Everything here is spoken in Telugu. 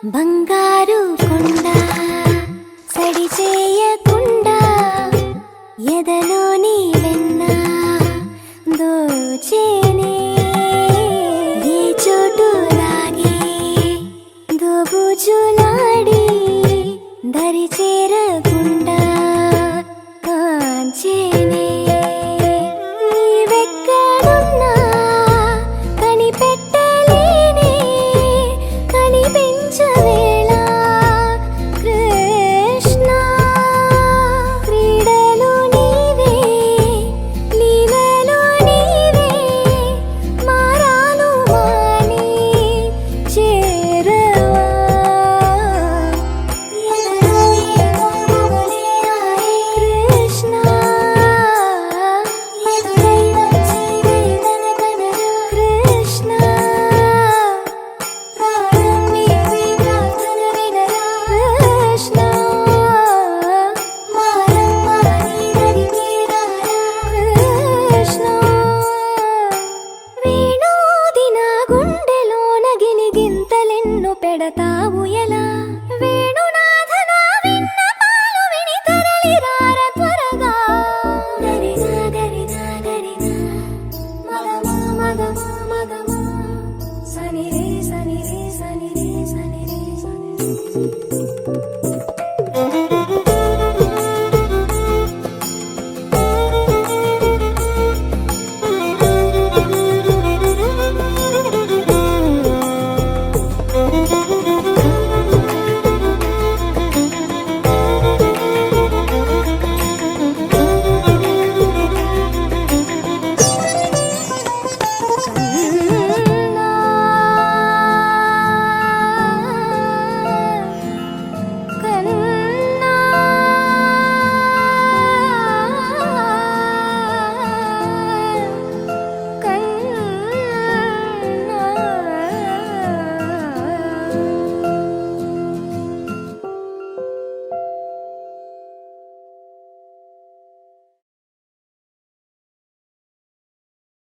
బంగారు కొండ సడి చేయకుండా ఎదలోని వెన్న దోచేనే ఏ చోటు లాగే దోబుజులాడి దరి చేరకుండా కాంచేనే నీవెక్కడున్నా కనిపెట్టలేనే కనిపించవేళ కృష్ణ క్రీడలు నీవే లీలలో నీవే మారాను మాని చేరవా కృష్ణ కృష్ణ పెడతావు ఎలా వేణునాథనా విన్నపాలు విని తరలిరార త్వరగా గరిగా గరిగా గరిగా మగమా మగమా మగమా సని రే సని రే సని రే సని రే సని రే